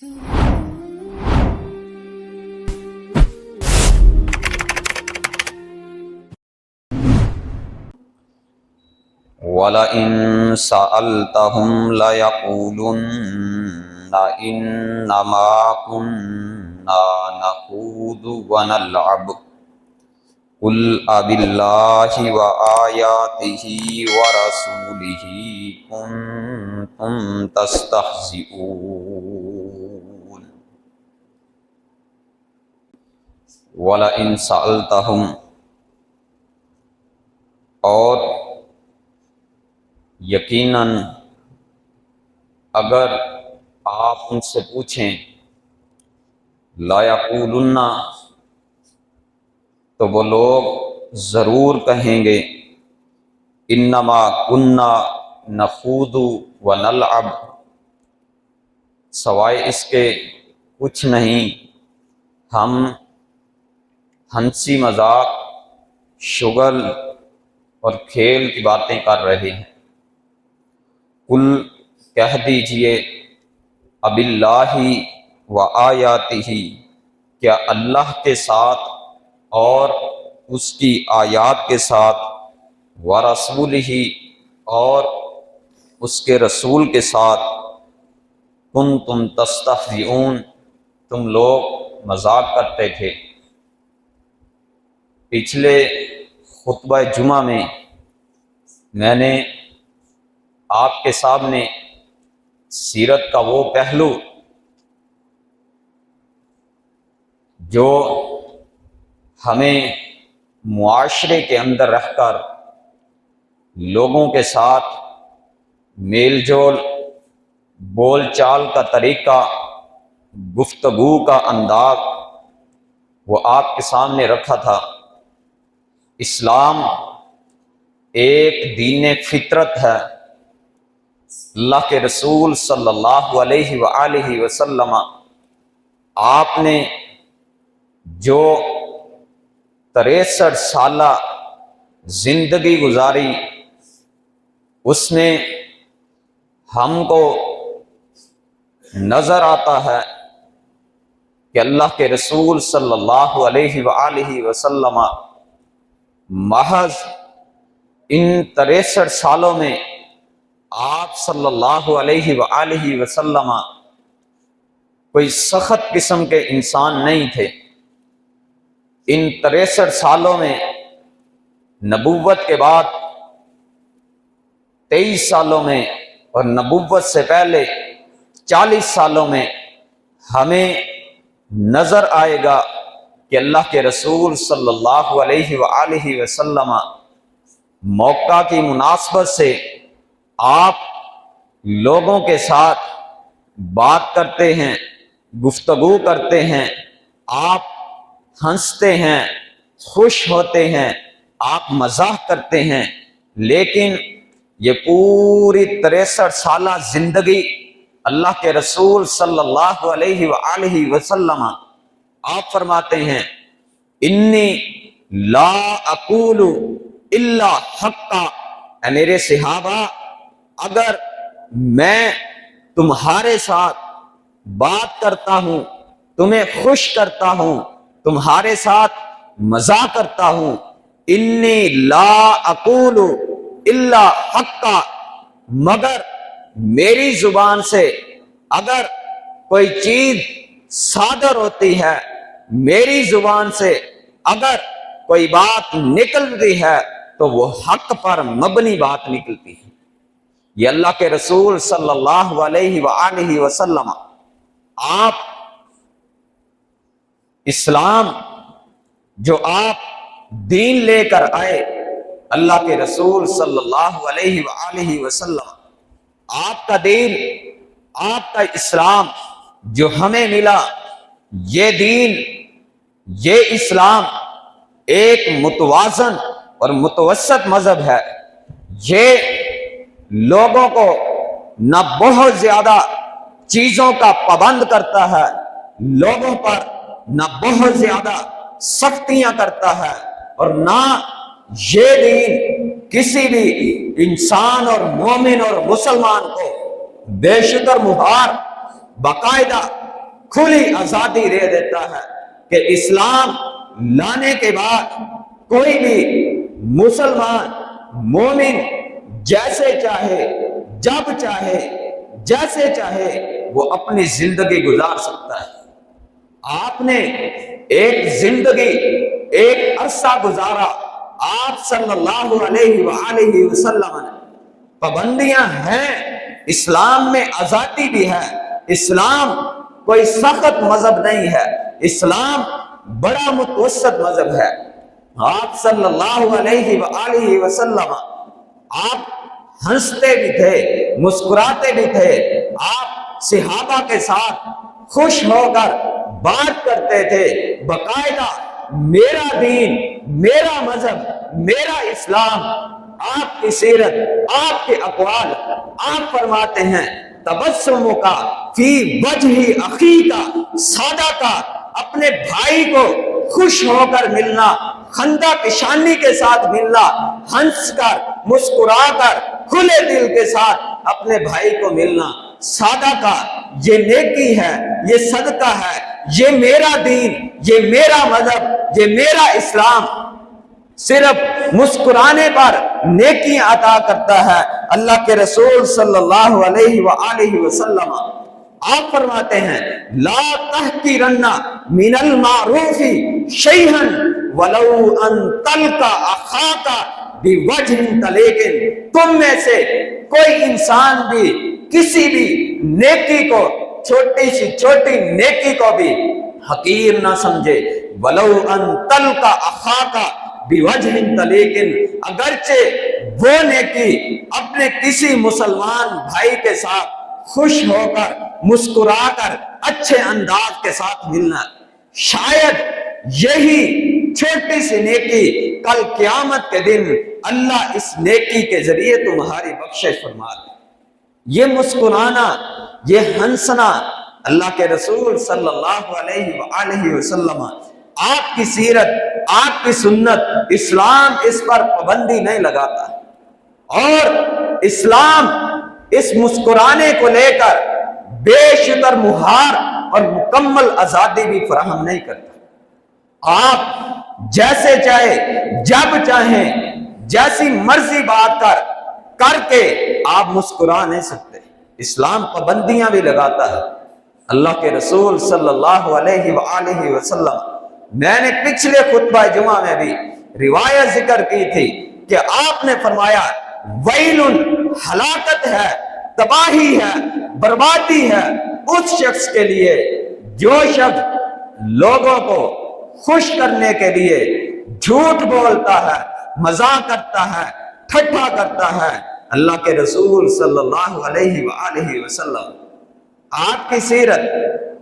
وَلَئِن سَأَلْتَهُمْ لَيَقُولُنَّ إِنَّمَا كُنَّا نَخُوضُ وَنَلْعَبُ قُلْ أَبِاللَّهِ وَآيَاتِهِ وَرَسُولِهِ كُنتُمْ تَسْتَهْزِئُونَ وَلَئِن سَأَلْتَهُمْ، اور یقیناً اگر آپ ان سے پوچھیں، لا یقولن، تو وہ لوگ ضرور کہیں گے، انما کننا نخوض ونلعب، سوائے اس کے کچھ نہیں، ہم ہنسی مذاق، شغل اور کھیل کی باتیں کر رہے ہیں۔ قل، کہہ دیجئے، اب اللہ و آیاتہ، کیا اللہ کے ساتھ اور اس کی آیات کے ساتھ، ورسولہ، اور اس کے رسول کے ساتھ، کنتم تستہزئون، تم لوگ مذاق کرتے تھے۔ پچھلے خطبہ جمعہ میں نے آپ کے سامنے سیرت کا وہ پہلو جو ہمیں معاشرے کے اندر رہ کر لوگوں کے ساتھ میل جول، بول چال کا طریقہ، گفتگو کا انداز، وہ آپ کے سامنے رکھا تھا۔ اسلام ایک دین فطرت ہے۔ اللہ کے رسول صلی اللہ علیہ وآلہ وسلم، آپ نے جو 63 سالہ زندگی گزاری، اس میں ہم کو نظر آتا ہے کہ اللہ کے رسول صلی اللہ علیہ وآلہ وسلم محض ان 63 سالوں میں آپ صلی اللہ علیہ وآلہ وسلم کوئی سخت قسم کے انسان نہیں تھے۔ ان 63 سالوں میں نبوت کے بعد 23 سالوں میں اور نبوت سے پہلے 40 سالوں میں ہمیں نظر آئے گا کہ اللہ کے رسول صلی اللہ علیہ وآلہ وسلم موقع کی مناسبت سے آپ لوگوں کے ساتھ بات کرتے ہیں، گفتگو کرتے ہیں، آپ ہنستے ہیں، خوش ہوتے ہیں، آپ مزاح کرتے ہیں، لیکن یہ پوری 63 سالہ زندگی اللہ کے رسول صلی اللہ علیہ وآلہ وسلم آپ فرماتے ہیں، انی لا اقول الا حقا، اے میرے صحابہ، اگر میں تمہارے ساتھ بات کرتا ہوں، تمہیں خوش کرتا ہوں، تمہارے ساتھ مزاح کرتا ہوں، انی لا اقول الا حقا، مگر میری زبان سے اگر کوئی چیز صادر ہوتی ہے، میری زبان سے اگر کوئی بات نکلتی ہے تو وہ حق پر مبنی بات نکلتی ہے۔ یہ اللہ کے رسول صلی اللہ علیہ وآلہ وسلم، آپ اسلام جو آپ دین لے کر آئے، اللہ کے رسول صلی اللہ علیہ وآلہ وسلم، آپ کا دین، آپ کا اسلام جو ہمیں ملا، یہ دین، یہ اسلام ایک متوازن اور متوسط مذہب ہے۔ یہ لوگوں کو نہ بہت زیادہ چیزوں کا پابند کرتا ہے، لوگوں پر نہ بہت زیادہ سختیاں کرتا ہے، اور نہ یہ دین کسی بھی انسان اور مومن اور مسلمان کو بے شتر مہار باقاعدہ کھلی آزادی دے دیتا ہے کہ اسلام لانے کے بعد کوئی بھی مسلمان مومن جیسے چاہے جب چاہے جیسے چاہے وہ اپنی زندگی گزار سکتا ہے۔ آپ نے ایک زندگی ایک عرصہ گزارا، آپ صلی اللہ علیہ وآلہ وسلم نے پابندیاں ہیں، اسلام میں آزادی بھی ہے، اسلام کوئی سخت مذہب نہیں ہے، اسلام بڑا متوسط مذہب ہے۔ آپ صلی اللہ علیہ وآلہ وسلم آپ ہنستے بھی تھے، مسکراتے بھی تھے، آپ صحابہ کے ساتھ خوش ہو کر بات کرتے تھے، باقاعدہ میرا دین، میرا مذہب، میرا اسلام، آپ کی سیرت، آپ کے اقوال، آپ فرماتے ہیں تبسم کا فی وجہ اخی کا، سادہ کا اپنے بھائی کو خوش ہو کر ملنا، خندہ پیشانی کے ساتھ ملنا، ہنس کر مسکرا کر کھلے دل کے ساتھ اپنے بھائی کو ملنا، سادہ کا یہ نیکی ہے، یہ صدقہ ہے، یہ میرا دین، یہ میرا مذہب، یہ میرا اسلام صرف مسکرانے پر نیکیاں عطا کرتا ہے۔ اللہ کے رسول صلی اللہ علیہ وآلہ وسلم آپ فرماتے ہیں لا تحقرن من المعروف شیئا ولو ان تلقى اخاک بوجہ طلیق، تم میں سے کوئی انسان بھی کسی بھی نیکی کو، چھوٹی سی چھوٹی نیکی کو بھی حقیر نہ سمجھے، ولو ان تلقى اخاک بوجہ طلیق، اگرچہ وہ نیکی اپنے کسی مسلمان بھائی کے ساتھ خوش ہو کر مسکرا کر اچھے انداز کے ساتھ ملنا، شاید یہی چھوٹی سی نیکی کل قیامت کے دن اللہ اس نیکی کے ذریعے تمہاری بخشش فرما دے۔ یہ مسکرانا، یہ ہنسنا، اللہ کے رسول صلی اللہ علیہ وآلہ وسلم آپ کی سیرت، آپ کی سنت، اسلام اس پر پابندی نہیں لگاتا، اور اسلام اس مسکرانے کو لے کر بے شتر مہار اور مکمل آزادی بھی فراہم نہیں کرتا۔ آپ جیسے چاہے جب چاہیں جیسی مرضی بات کر کے آپ مسکرا نہیں سکتے، اسلام پابندیاں بھی لگاتا ہے۔ اللہ کے رسول صلی اللہ علیہ وآلہ وسلم، میں نے پچھلے خطبہ جمعہ میں بھی روایت ذکر کی تھی کہ آپ نے فرمایا ویل، ہلاکت ہے، تباہی ہے، بربادی ہے اس شخص کے لیے جو شخص لوگوں کو خوش کرنے کے لیے جھوٹ بولتا ہے، مزاح کرتا ہے، ٹھٹھا کرتا ہے۔ اللہ کے رسول صلی اللہ علیہ وآلہ وسلم آپ کی سیرت،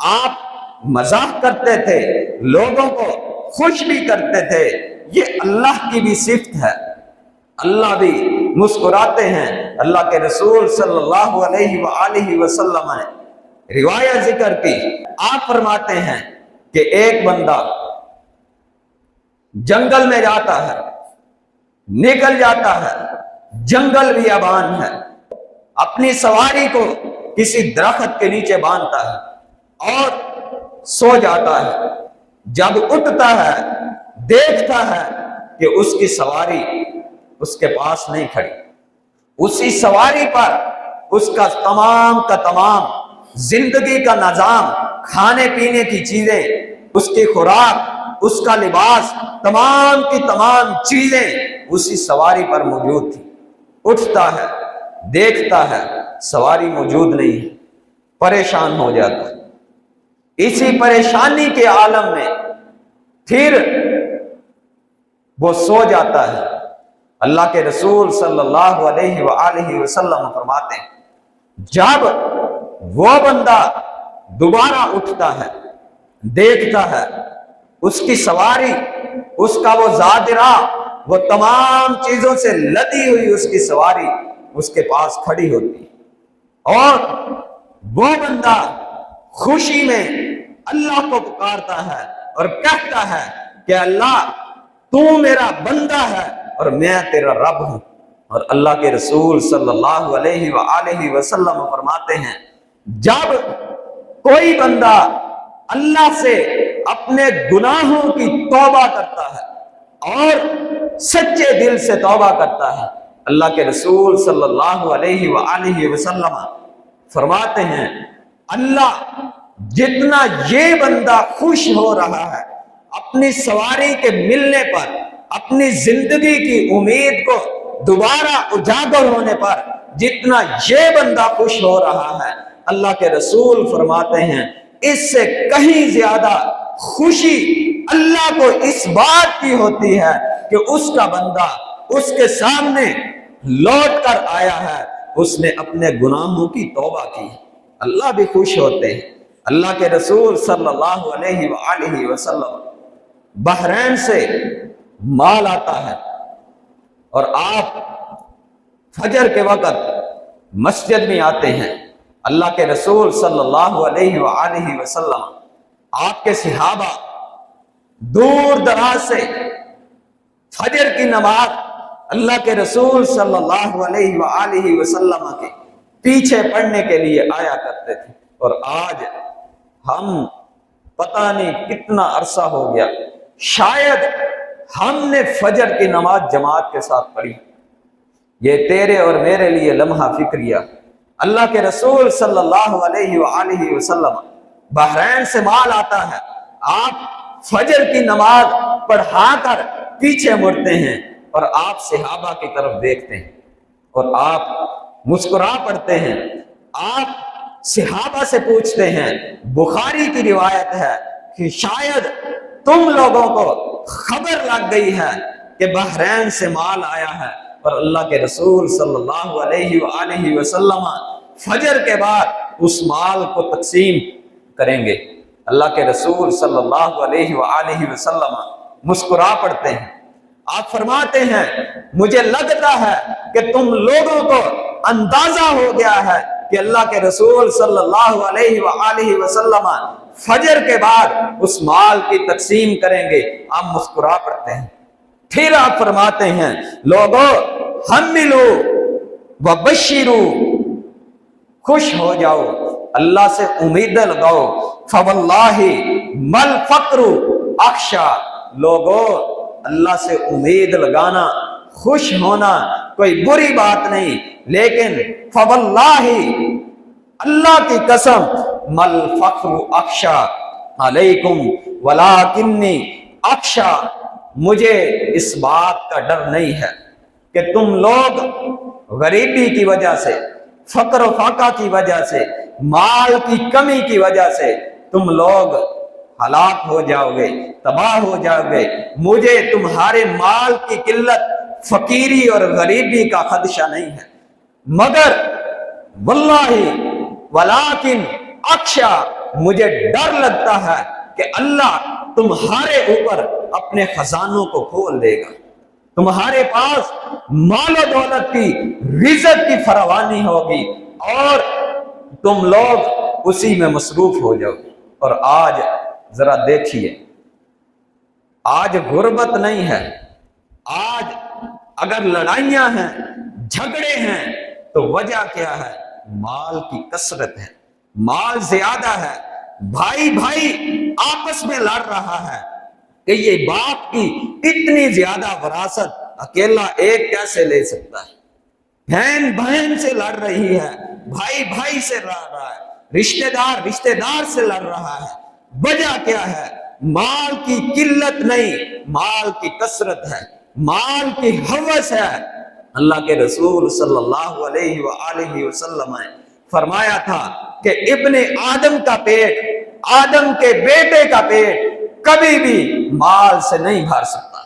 آپ مزاح کرتے تھے، لوگوں کو خوش بھی کرتے تھے، یہ اللہ کی بھی صفت ہے، اللہ بھی مسکراتے ہیں۔ اللہ کے رسول صلی اللہ علیہ وآلہ وسلم نے روایت ذکر کی، آپ فرماتے ہیں کہ ایک بندہ جنگل میں جاتا ہے، نکل جاتا ہے، جنگل بیابان ہے، اپنی سواری کو کسی درخت کے نیچے باندھتا ہے اور سو جاتا ہے۔ جب اٹھتا ہے دیکھتا ہے کہ اس کی سواری اس کے پاس نہیں کھڑی، اسی سواری پر اس کا تمام زندگی کا نظام، کھانے پینے کی چیزیں، اس کی خوراک، اس کا لباس، تمام کی تمام چیزیں اسی سواری پر موجود تھی۔ اٹھتا ہے دیکھتا ہے سواری موجود نہیں ہے، پریشان ہو جاتا ہے۔ اسی پریشانی کے عالم میں پھر وہ سو جاتا ہے۔ اللہ کے رسول صلی اللہ علیہ وآلہ وسلم فرماتے ہیں جب وہ بندہ دوبارہ اٹھتا ہے، دیکھتا ہے اس کی سواری، اس کا وہ زادرہ، وہ تمام چیزوں سے لدی ہوئی اس کی سواری اس کے پاس کھڑی ہوتی ہے، اور وہ بندہ خوشی میں اللہ کو پکارتا ہے اور کہتا ہے کہ اللہ تو میرا بندہ ہے اور میں تیرا رب ہوں۔ اور اللہ کے رسول صلی اللہ علیہ وآلہ وسلم فرماتے ہیں جب کوئی بندہ اللہ سے اپنے گناہوں کی توبہ کرتا ہے اور سچے دل سے توبہ کرتا ہے، اللہ کے رسول صلی اللہ علیہ وآلہ وسلم فرماتے ہیں اللہ جتنا یہ بندہ خوش ہو رہا ہے اپنی سواری کے ملنے پر، اپنی زندگی کی امید کو دوبارہ اجاگر ہونے پر جتنا یہ بندہ خوش ہو رہا ہے، اللہ کے رسول فرماتے ہیں اس سے کہیں زیادہ خوشی اللہ کو اس بات کی ہوتی ہے کہ اس کا بندہ اس کے سامنے لوٹ کر آیا ہے، اس نے اپنے گناہوں کی توبہ کی، اللہ بھی خوش ہوتے ہیں۔ اللہ کے رسول صلی اللہ علیہ وآلہ وسلم بحرین سے مال آتا ہے اور آپ فجر کے وقت مسجد میں آتے ہیں، اللہ کے رسول صلی اللہ علیہ وآلہ وسلم آپ کے صحابہ دور دراز سے فجر کی نماز اللہ کے رسول صلی اللہ علیہ وآلہ وسلم کے پیچھے پڑھنے کے لیے آیا کرتے تھے، اور آج ہم پتہ نہیں کتنا عرصہ ہو گیا شاید ہم نے فجر کی نماز جماعت کے ساتھ پڑھی۔ یہ تیرے اور میرے لیے لمحہ فکریہ، اللہ کے رسول صلی اللہ علیہ وآلہ وسلم بحرین سے مال آتا ہے، آپ فجر کی نماز پڑھا کر پیچھے مڑتے ہیں اور آپ صحابہ کی طرف دیکھتے ہیں اور آپ مسکرا پڑتے ہیں، آپ صحابہ سے پوچھتے ہیں، بخاری کی روایت ہے کہ شاید تم لوگوں کو خبر لگ گئی ہے کہ بحرین سے مال آیا ہے، اور اللہ کے رسول صلی اللہ علیہ وآلہ وسلم فجر کے بعد اس مال کو تقسیم کریں گے۔ اللہ کے رسول صلی اللہ علیہ وآلہ وسلم مسکرا پڑتے ہیں، آپ فرماتے ہیں مجھے لگتا ہے کہ تم لوگوں کو اندازہ ہو گیا ہے کہ اللہ کے رسول صلی اللہ علیہ وآلہ وسلم فجر کے بعد اس مال کی تقسیم کریں گے۔ آپ مسکرا پڑتے ہیں، پھر آپ فرماتے ہیں لوگوں حملو وبشرو، خوش ہو جاؤ، اللہ سے امید لگاؤ، فواللہ مل فقر اخشا، لوگوں اللہ سے امید لگانا، خوش ہونا کوئی بری بات نہیں، لیکن فواللہ اللہ کی قسم مل فخر اخشا علیکم ولکنی اخشا، مجھے اس بات کا ڈر نہیں ہے کہ تم لوگ غریبی کی وجہ سے، فقر و فاقہ کی وجہ سے، مال کی کمی کی وجہ سے تم لوگ ہلاک ہو جاؤ گے، تباہ ہو جاؤ گے، مجھے تمہارے مال کی قلت، فقیری اور غریبی کا خدشہ نہیں ہے، مگر واللہ ولیکن اخشا، مجھے ڈر لگتا ہے کہ اللہ تمہارے اوپر اپنے خزانوں کو کھول دے گا، تمہارے پاس مال و دولت کی، رزق کی فراوانی ہوگی اور تم لوگ اسی میں مصروف ہو جاؤ گے۔ اور آج ذرا دیکھیے، آج غربت نہیں ہے، آج اگر لڑائیاں ہیں، جھگڑے ہیں تو وجہ کیا ہے؟ مال کی کثرت ہے، مال زیادہ ہے، بھائی بھائی آپس میں لڑ رہا ہے کہ یہ باپ کی اتنی زیادہ وراثت اکیلا ایک کیسے لے سکتا ہے، بہن بہن سے لڑ رہی ہے، بھائی بھائی سے لڑ رہا ہے، رشتہ دار سے لڑ رہا ہے، وجہ کیا ہے؟ مال کی قلت نہیں، مال کی کثرت ہے، مال کی ہوس ہے۔ اللہ کے رسول صلی اللہ علیہ وآلہ وسلم نے فرمایا تھا کہ ابن آدم کا پیٹ، آدم کے بیٹے کا پیٹ کبھی بھی مال سے نہیں بھر سکتا۔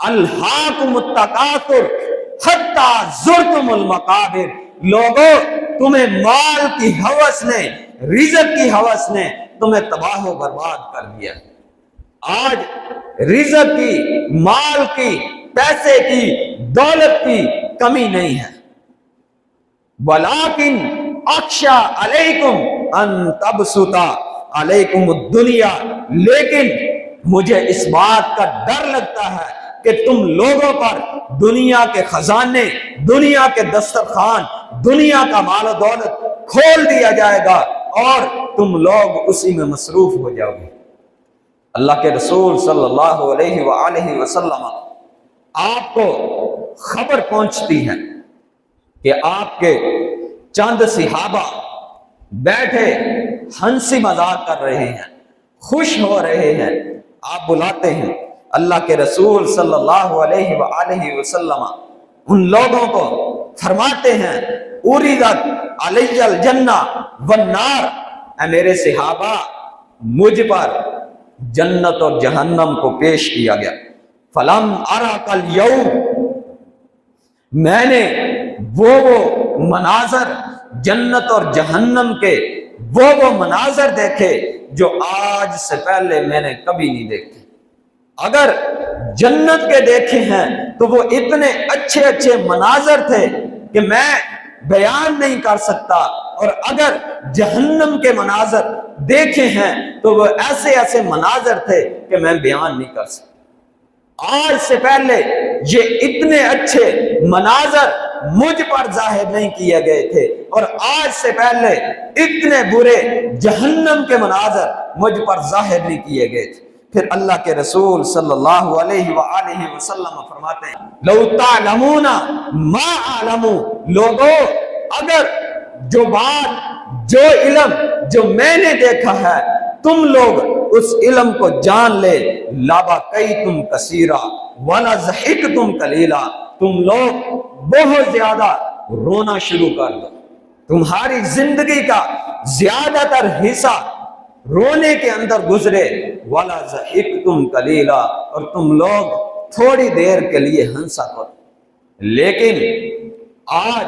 الہاکم التکاثر حتی زرتم المقابر، لوگوں تمہیں مال کی ہوس نے، رزق کی ہوس نے تمہیں تباہ و برباد کر دیا۔ آج رزق کی، مال کی، پیسے کی، دولت کی کمی نہیں ہے، ولیکن اخشا علیکم ان تبسط علیکم الدنیا، لیکن مجھے اس بات کا ڈر لگتا ہے کہ تم لوگوں پر دنیا کے خزانے، دنیا کے دسترخوان، دنیا کا مال و دولت کھول دیا جائے گا اور تم لوگ اسی میں مصروف ہو جاؤ گے۔ اللہ کے رسول صلی اللہ علیہ وآلہ وسلم آپ کو خبر پہنچتی ہے کہ آپ کے چند صحابہ بیٹھے ہنسی مذاق کر رہے ہیں، خوش ہو رہے ہیں۔ آپ بلاتے ہیں، اللہ کے رسول صلی اللہ علیہ وآلہ وسلم ان لوگوں کو فرماتے ہیں اُرِدَتْ عَلَيَّ الْجَنَّةُ وَالنَّارُ، اے میرے صحابہ مجھ پر جنت اور جہنم کو پیش کیا گیا۔ فَلَمْ أَرَكَ الْيَوْمَ، میں نے وہ مناظر جنت اور جہنم کے وہ مناظر دیکھے جو آج سے پہلے میں نے کبھی نہیں دیکھے۔ اگر جنت کے دیکھے ہیں تو وہ اتنے اچھے اچھے مناظر تھے کہ میں بیان نہیں کر سکتا، اور اگر جہنم کے مناظر دیکھے ہیں تو وہ ایسے ایسے مناظر تھے کہ میں بیان نہیں کر سکتا۔ آج سے پہلے یہ اتنے اچھے مناظر مجھ پر ظاہر نہیں کیے گئے تھے، اور آج سے پہلے اتنے برے جہنم کے مناظر مجھ پر ظاہر نہیں کیے گئے تھے۔ پھر اللہ کے رسول صلی اللہ علیہ وآلہ وسلم فرماتے ہیں لو تعلمون ما اعلم، لوگو اگر جو بات جو علم جو میں نے دیکھا ہے تم لوگ اس علم کو جان لے، لَبَكَيْتُمْ كَثِيرًا وَلَضَحِكْتُمْ قَلِيلًا، تم لوگ بہت زیادہ رونا شروع کر دو، تمہاری زندگی کا زیادہ تر حصہ رونے کے اندر گزرے، وَلَضَحِكْتُمْ قَلِيلًا، اور تم لوگ تھوڑی دیر کے لیے ہنسا کرو۔ لیکن آج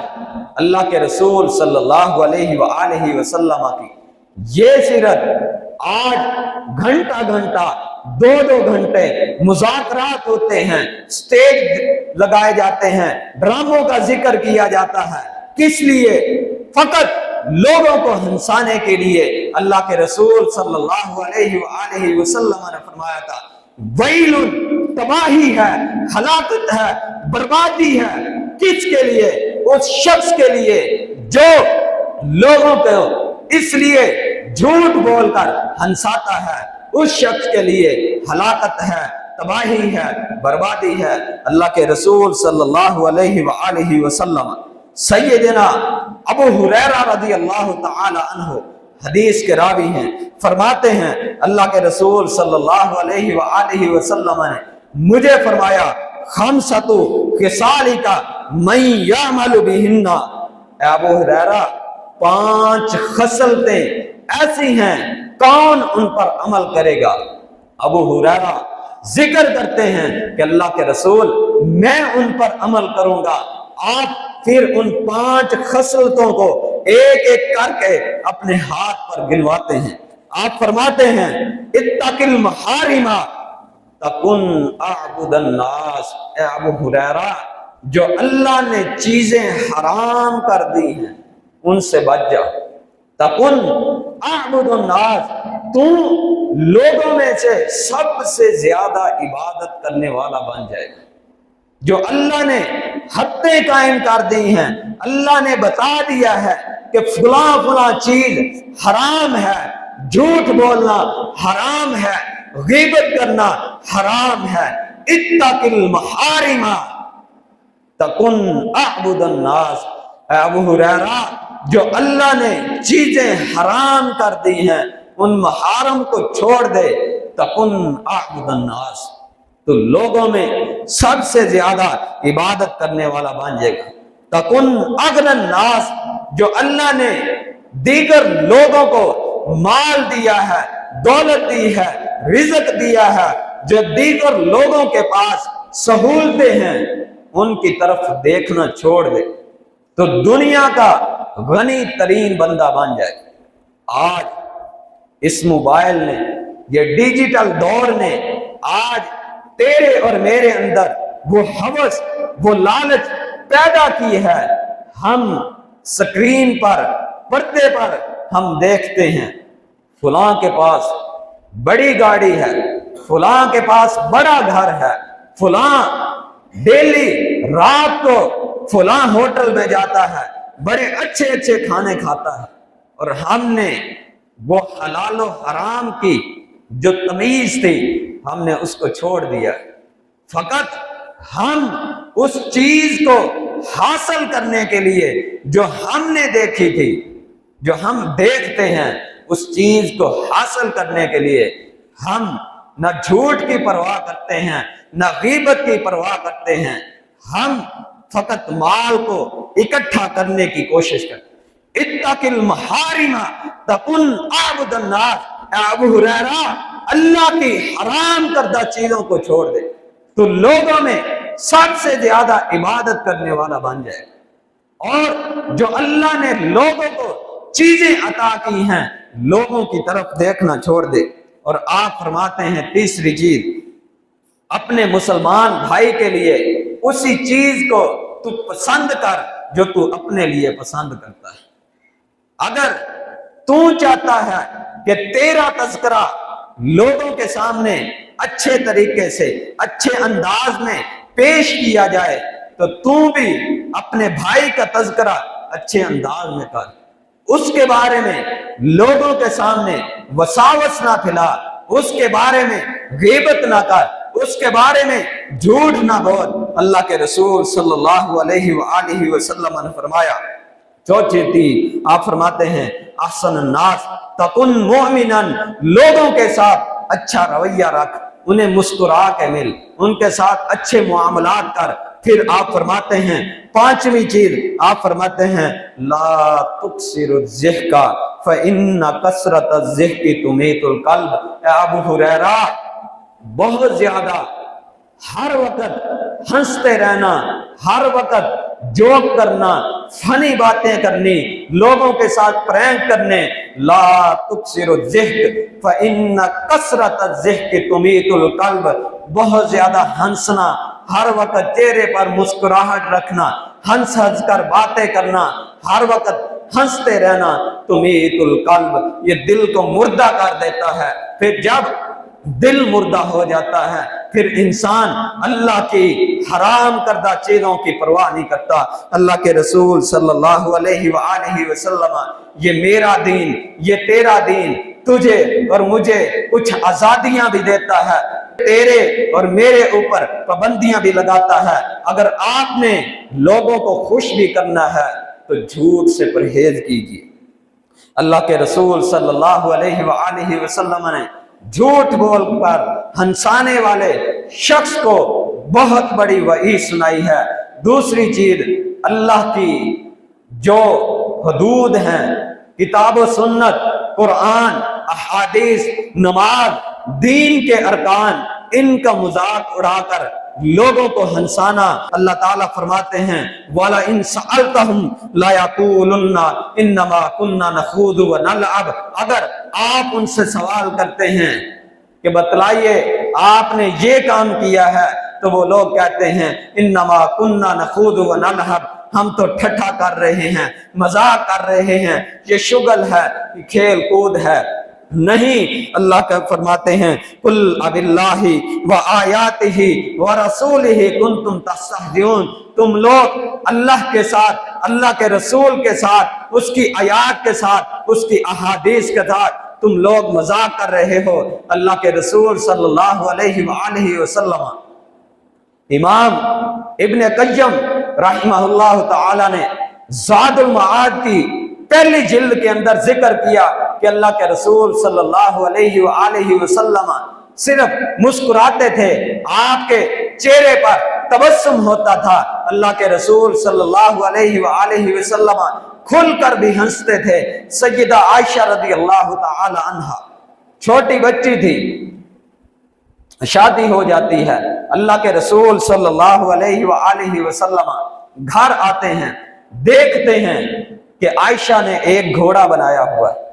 اللہ کے رسول صلی اللہ علیہ وآلہ وسلم کی یہ سیرت، آج گھنٹہ گھنٹہ دو گھنٹے مذاکرات ہوتے ہیں، سٹیج لگائے جاتے ہیں، ڈراموں کا ذکر کیا جاتا ہے، کس لیے؟ فقط لوگوں کو ہنسانے کے لیے۔ اللہ کے رسول صلی اللہ علیہ وآلہ وسلم نے فرمایا تھا ویل، تباہی ہے، ہلاکت ہے، بربادی ہے، کس کے لیے؟ اس شخص کے لیے جو لوگوں کو اس لیے جھوٹ بول کر ہنساتا ہے، اس شخص کے لیے ہلاکت ہے، تباہی ہے، بربادی ہے۔ اللہ کے رسول صلی اللہ علیہ وآلہ وسلم سیدنا ابو ہریرہ رضی اللہ تعالی عنہ حدیث کے راوی ہیں، فرماتے ہیں اللہ کے رسول صلی اللہ علیہ وآلہ وسلم نے مجھے فرمایا خمسۃ خصالک من یعمل بہن، اے ابو ہریرہ 5 خصلتیں ایسی ہیں کون ان پر عمل کرے گا؟ ابو ہریرہ ذکر کرتے ہیں کہ اللہ کے رسول میں ان پر عمل کروں گا۔ آپ پھر ان 5 خصلتوں کو ایک ایک کر کے اپنے ہاتھ پر گنواتے ہیں۔ آپ فرماتے ہیں اتق المحارم تکن اعبد الناس، اے ابو ہریرہ جو اللہ نے چیزیں حرام کر دی ہیں ان سے بچ جا، تکن اعبد الناس، تو لوگوں میں سے سب سے زیادہ عبادت کرنے والا بن جائے گا۔ جو اللہ نے حدیں قائم کر دی ہیں، اللہ نے بتا دیا ہے کہ فلاں فلاں چیز حرام ہے، جھوٹ بولنا حرام ہے، غیبت کرنا حرام ہے، اتق المحارم تکن اعبد الناس، اے ابو ہریرہ جو اللہ نے چیزیں حرام کر دی ہیں ان محارم کو چھوڑ دے، تکن اعبد الناس، تو لوگوں میں سب سے زیادہ عبادت کرنے والا بن جائے گا۔ تکن اغنی الناس، جو اللہ نے دیگر لوگوں کو مال دیا ہے، دولت دی ہے، رزق دیا ہے، جو دیگر لوگوں کے پاس سہولتیں ہیں ان کی طرف دیکھنا چھوڑ دے تو دنیا کا غنی ترین بندہ بن جائے۔ آج اس موبائل نے، یہ ڈیجیٹل دور نے آج تیرے اور میرے اندر وہ ہوس، وہ لالچ پیدا کی ہے۔ ہم سکرین پر، پردے پر ہم دیکھتے ہیں فلاں کے پاس بڑی گاڑی ہے، فلاں کے پاس بڑا گھر ہے، فلاں ڈیلی رات کو فلاں ہوٹل میں جاتا ہے، بڑے اچھے اچھے کھانے کھاتا ہے، اور ہم نے وہ حلال و حرام کی جو تمیز تھی ہم نے اس کو چھوڑ دیا۔ فقط ہم اس چیز کو حاصل کرنے کے لیے جو ہم نے دیکھی تھی، جو ہم دیکھتے ہیں، اس چیز کو حاصل کرنے کے لیے ہم نہ جھوٹ کی پرواہ کرتے ہیں نہ غیبت کی پرواہ کرتے ہیں، ہم فقط مال کو اکٹھا کرنے کی کوشش کرتے ہیں۔ اتق المحارم تکن عابد الناس، اے ابو ہریرہ اللہ کی حرام کردہ چیزوں کو چھوڑ دے تو لوگوں میں سب سے زیادہ عبادت کرنے والا بن جائے، اور جو اللہ نے لوگوں کو چیزیں عطا کی ہیں لوگوں کی طرف دیکھنا چھوڑ دے۔ اور آپ فرماتے ہیں تیسری چیز، اپنے مسلمان بھائی کے لیے اسی چیز کو تو پسند کر جو تو اپنے لیے پسند کرتا ہے۔ اگر تو چاہتا ہے کہ تیرا تذکرہ لوگوں کے سامنے اچھے طریقے سے اچھے انداز میں پیش کیا جائے تو بھی اپنے بھائی کا تذکرہ اچھے انداز میں کر، اس کے بارے میں لوگوں کے سامنے وساوس نہ پھیلا، اس کے بارے میں غیبت نہ کر، اس کے بارے میں جھوٹ نہ بول۔ اللہ کے رسول صلی اللہ علیہ وآلہ وسلم نے فرمایا، چوتھی تھی آپ فرماتے ہیں احسن الناس تکن مؤمنا، لوگوں کے ساتھ اچھا رویہ رکھ، انہیں مسکرا کے مل، ان کے ساتھ اچھے معاملات کر۔ پھر آپ فرماتے ہیں پانچویں چیز، آپ فرماتے ہیں لا تکثر الضحک فإن کثرت الضحک تمیت القلب۔ اے ابو ہریرہ بہت زیادہ ہر وقت ہنستے رہنا، ہر وقت جوک کرنا، فنی باتیں کرنی، لوگوں کے ساتھ پرینک کرنے، لا تکثر الضحک فإن کثرت الضحک تمیت القلب، بہت زیادہ ہنسنا، ہر وقت چہرے پر مسکراہٹ رکھنا، ہنس ہنس کر باتیں کرنا، ہر وقت ہنستے رہنا، تمیت القلب، یہ دل کو مردہ کر دیتا ہے۔ پھر جب دل مردہ ہو جاتا ہے پھر انسان اللہ کی حرام کردہ چیزوں کی پرواہ نہیں کرتا۔ اللہ کے رسول صلی اللہ علیہ وآلہ وسلم، یہ میرا دین، یہ تیرا دین تجھے اور مجھے کچھ آزادیاں بھی دیتا ہے، تیرے اور میرے اوپر پابندیاں بھی لگاتا ہے۔ اگر آپ نے لوگوں کو خوش بھی کرنا ہے تو جھوٹ سے پرہیز کیجیے۔ اللہ کے رسول صلی اللہ علیہ وآلہ وسلم نے جھوٹ بول کر ہنسانے والے شخص کو بہت بڑی وعید سنائی ہے۔ دوسری چیز، اللہ کی جو حدود ہیں، کتاب و سنت، قرآن، احادیث، نماز، دین کے ارکان، ان کا مذاق اڑا کر لوگوں کو ہنسانا۔ اللہ تعالیٰ فرماتے ہیں وَلَئِن سَأَلْتَهُمْ لَيَقُولُنَّ إِنَّمَا كُنَّا نَخُوضُ وَنَلْعَبُ، اگر آپ ان سے سوال کرتے ہیں کہ بتلائیے آپ نے یہ کام کیا ہے، تو وہ لوگ کہتے ہیں إِنَّمَا كُنَّا نَخُوضُ وَنَلْعَبُ، ہم تو ٹھٹھا کر رہے ہیں، مذاق کر رہے ہیں، یہ شغل ہے، یہ کھیل کود ہے۔ نہیں، اللہ کا فرماتے ہیں قُلْ أَبِاللَّهِ وَآيَاتِهِ وَرَسُولِهِ كُنْتُمْ تَسْتَهْزِئُونَ، تم لوگ اللہ کے ساتھ، اللہ کے رسول کے ساتھ، اس کی آیات کے ساتھ، اس کی احادیث کے ساتھ تم لوگ مذاق کر رہے ہو۔ اللہ کے رسول صلی اللہ علیہ وآلہ وسلم، امام ابن قیم رحمہ اللہ تعالی نے زاد المعاد کی پہلی جلد کے اندر ذکر کیا کہ اللہ کے رسول صلی اللہ علیہ وآلہ وسلم صرف مسکراتے تھے، آپ کے چہرے پر تبسم ہوتا تھا، اللہ کے رسول صلی اللہ علیہ وآلہ وسلم کھل کر بھی ہنستے تھے۔ سیدہ عائشہ رضی اللہ تعالی عنہا چھوٹی بچی تھی، شادی ہو جاتی ہے، اللہ کے رسول صلی اللہ علیہ وآلہ وسلم گھر آتے ہیں، دیکھتے ہیں کہ عائشہ نے ایک گھوڑا بنایا ہوا ہے۔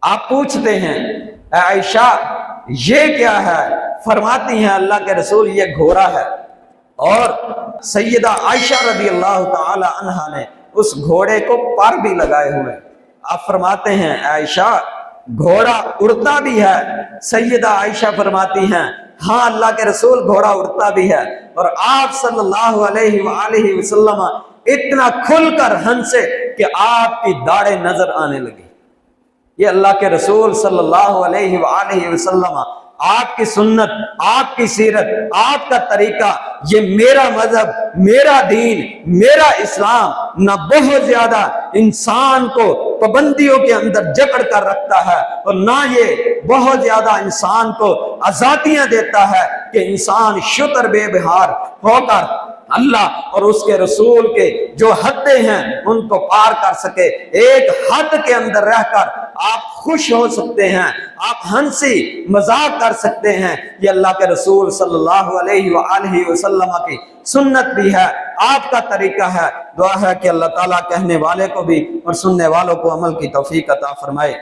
آپ پوچھتے ہیں اے عائشہ یہ کیا ہے؟ فرماتی ہیں اللہ کے رسول یہ گھوڑا ہے، اور سیدہ عائشہ رضی اللہ تعالی عنہا نے اس گھوڑے کو پر بھی لگائے ہوئے۔ آپ فرماتے ہیں عائشہ گھوڑا اڑتا بھی ہے؟ سیدہ عائشہ فرماتی ہیں ہاں اللہ کے رسول گھوڑا اڑتا بھی ہے، اور آپ صلی اللہ علیہ وآلہ وسلم اتنا کھل کر ہنسے کہ آپ کی داڑھیں نظر آنے لگی۔ یہ اللہ کے رسول صلی اللہ علیہ وآلہ وسلم، آپ کی سنت، آپ کی سیرت، آپ کا طریقہ، یہ میرا مذہب، میرا دین، میرا اسلام نہ بہت زیادہ انسان کو پابندیوں کے اندر جکڑ کر رکھتا ہے، اور نہ یہ بہت زیادہ انسان کو آزادیاں دیتا ہے کہ انسان شتر بے بہار ہو کر اللہ اور اس کے رسول کے جو حدیں ہیں ان کو پار کر سکے۔ ایک حد کے اندر رہ کر آپ خوش ہو سکتے ہیں، آپ ہنسی مذاق کر سکتے ہیں، یہ اللہ کے رسول صلی اللہ علیہ وآلہ وسلم کی سنت بھی ہے، آپ کا طریقہ ہے۔ دعا ہے کہ اللہ تعالیٰ کہنے والے کو بھی اور سننے والوں کو عمل کی توفیق عطا فرمائے۔